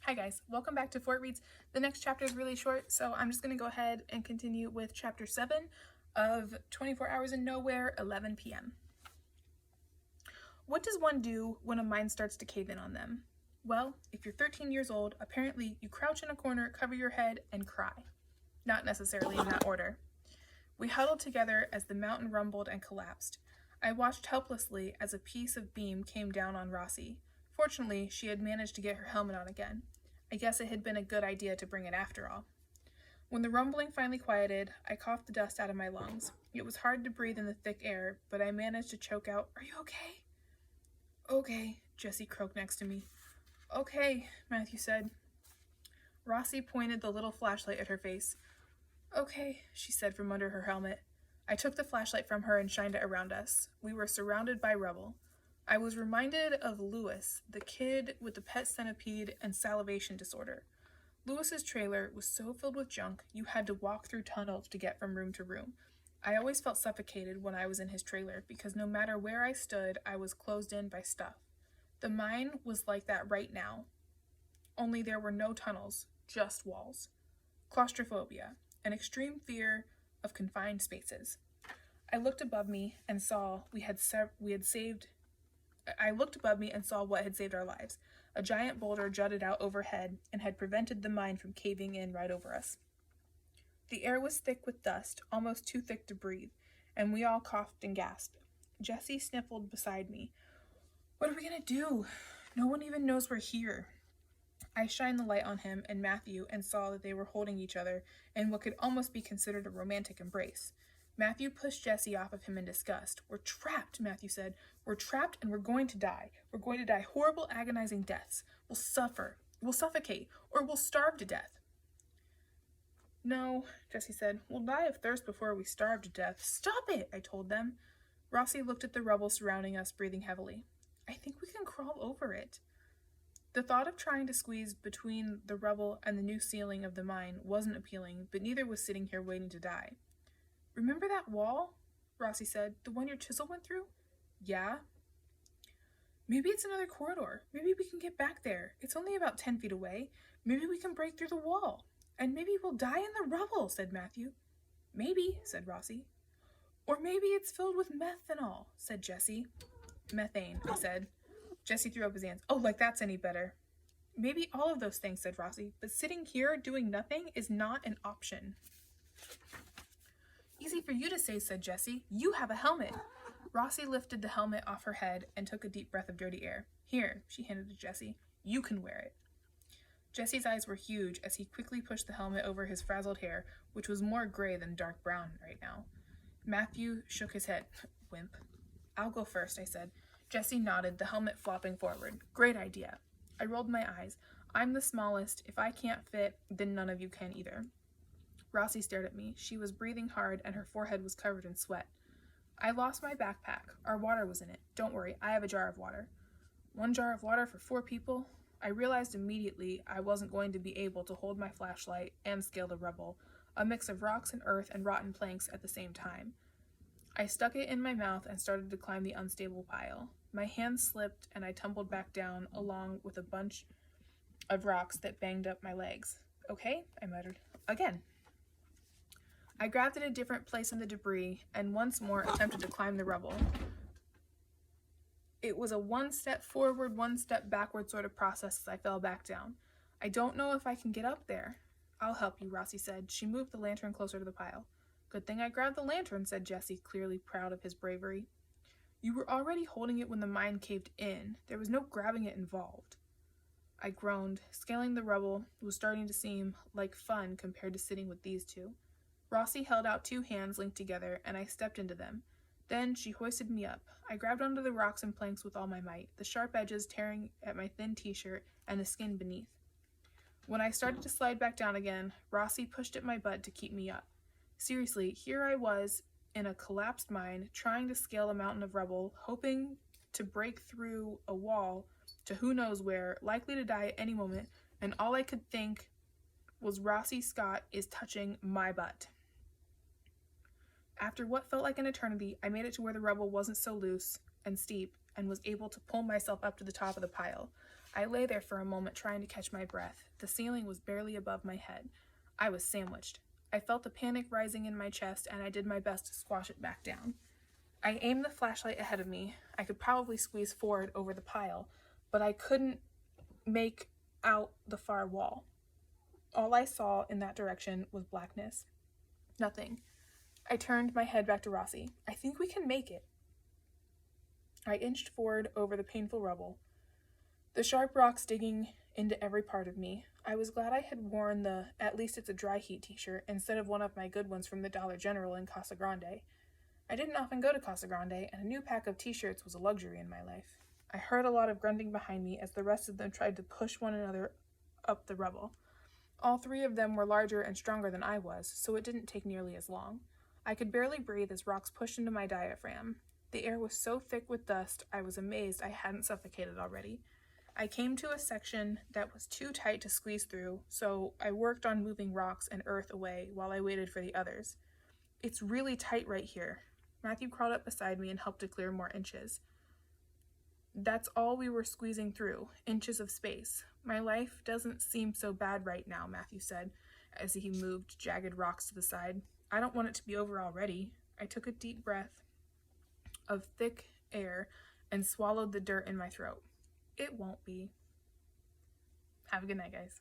Hi guys, welcome back to Fort Reads. The next chapter is really short, so I'm just going to go ahead and continue with chapter 7 of 24 Hours in Nowhere, 11 p.m. What does one do when a mind starts to cave in on them? Well, if you're 13 years old, apparently you crouch in a corner, cover your head, and cry. Not necessarily in that order. We huddled together as the mountain rumbled and collapsed. I watched helplessly as a piece of beam came down on Rossi. Fortunately, she had managed to get her helmet on again. I guess it had been a good idea to bring it after all. When the rumbling finally quieted, I coughed the dust out of my lungs. It was hard to breathe in the thick air, but I managed to choke out, "Are you okay?" "Okay," Jessie croaked next to me. "Okay," Matthew said. Rossi pointed the little flashlight at her face. "Okay," she said from under her helmet. I took the flashlight from her and shined it around us. We were surrounded by rubble. I was reminded of Louis, the kid with the pet centipede and salivation disorder. Louis's trailer was so filled with junk you had to walk through tunnels to get from room to room. I always felt suffocated when I was in his trailer because no matter where I stood, I was closed in by stuff. The mine was like that right now, only there were no tunnels, just walls. Claustrophobia, an extreme fear of confined spaces. I looked above me and saw what had saved our lives. A giant boulder jutted out overhead and had prevented the mine from caving in right over us. The air was thick with dust, almost too thick to breathe, and we all coughed and gasped. Jessie sniffled beside me. "What are we going to do? No one even knows we're here." I shined the light on him and Matthew and saw that they were holding each other in what could almost be considered a romantic embrace. Matthew pushed Jessie off of him in disgust. "We're trapped," Matthew said. "We're trapped and we're going to die. We're going to die horrible, agonizing deaths. We'll suffer. We'll suffocate. Or we'll starve to death." "No," Jessie said. "We'll die of thirst before we starve to death." "Stop it," I told them. Rossi looked at the rubble surrounding us, breathing heavily. "I think we can crawl over it." The thought of trying to squeeze between the rubble and the new ceiling of the mine wasn't appealing, but neither was sitting here waiting to die. "Remember that wall?" Rossi said. "The one your chisel went through?" "Yeah." "Maybe it's another corridor. Maybe we can get back there. It's only about 10 feet away. Maybe we can break through the wall. And maybe we'll die in the rubble," said Matthew. "Maybe," said Rossi. "Or maybe it's filled with methanol," said Jessie. "Methane," I said. Jessie threw up his hands. "Oh, like that's any better." "Maybe all of those things," said Rossi, "but sitting here doing nothing is not an option." "Easy for you to say," said Jessie. "You have a helmet." Rossi lifted the helmet off her head and took a deep breath of dirty air. "Here," she handed to Jessie. "You can wear it." Jessie's eyes were huge as he quickly pushed the helmet over his frazzled hair, which was more gray than dark brown right now. Matthew shook his head. "Wimp." "I'll go first," I said. Jessie nodded, the helmet flopping forward. "Great idea." I rolled my eyes. "I'm the smallest. If I can't fit, then none of you can either." Rossi stared at me. She was breathing hard and her forehead was covered in sweat. "I lost my backpack. Our water was in it. Don't worry, I have a jar of water." 1 jar of water for 4 people? I realized immediately I wasn't going to be able to hold my flashlight and scale the rubble, a mix of rocks and earth and rotten planks at the same time. I stuck it in my mouth and started to climb the unstable pile. My hands slipped and I tumbled back down along with a bunch of rocks that banged up my legs. "Okay," I muttered. "Again." I grabbed at a different place in the debris and once more attempted to climb the rubble. It was a 1 step forward, 1 step backward sort of process as I fell back down. "I don't know if I can get up there." "I'll help you," Rossi said. She moved the lantern closer to the pile. "Good thing I grabbed the lantern," said Jessie, clearly proud of his bravery. "You were already holding it when the mine caved in. There was no grabbing it involved." I groaned. Scaling the rubble was starting to seem like fun compared to sitting with these two. Rossi held out 2 hands linked together, and I stepped into them. Then she hoisted me up. I grabbed onto the rocks and planks with all my might, the sharp edges tearing at my thin t-shirt and the skin beneath. When I started to slide back down again, Rossi pushed at my butt to keep me up. Seriously, here I was in a collapsed mine, trying to scale a mountain of rubble, hoping to break through a wall to who knows where, likely to die at any moment, and all I could think was Rossi Scott is touching my butt. After what felt like an eternity, I made it to where the rubble wasn't so loose and steep and was able to pull myself up to the top of the pile. I lay there for a moment trying to catch my breath. The ceiling was barely above my head. I was sandwiched. I felt the panic rising in my chest, and I did my best to squash it back down. I aimed the flashlight ahead of me. I could probably squeeze forward over the pile, but I couldn't make out the far wall. All I saw in that direction was blackness. Nothing. I turned my head back to Rossi. I think we can make it. I inched forward over the painful rubble, the sharp rocks digging into every part of me. I was glad I had worn the "At least it's a dry heat" t-shirt instead of one of my good ones from the Dollar General in Casa Grande. I didn't often go to Casa Grande, and a new pack of t-shirts was a luxury in my life. I heard a lot of grunting behind me as the rest of them tried to push one another up the rubble. All three of them were larger and stronger than I was, so it didn't take nearly as long. I could barely breathe as rocks pushed into my diaphragm. The air was so thick with dust, I was amazed I hadn't suffocated already. I came to a section that was too tight to squeeze through, so I worked on moving rocks and earth away while I waited for the others. It's really tight right here. Matthew crawled up beside me and helped to clear more inches. That's all we were squeezing through, inches of space. My life doesn't seem so bad right now, Matthew said, as he moved jagged rocks to the side. I don't want it to be over already. I took a deep breath of thick air and swallowed the dirt in my throat. It won't be. Have a good night, guys.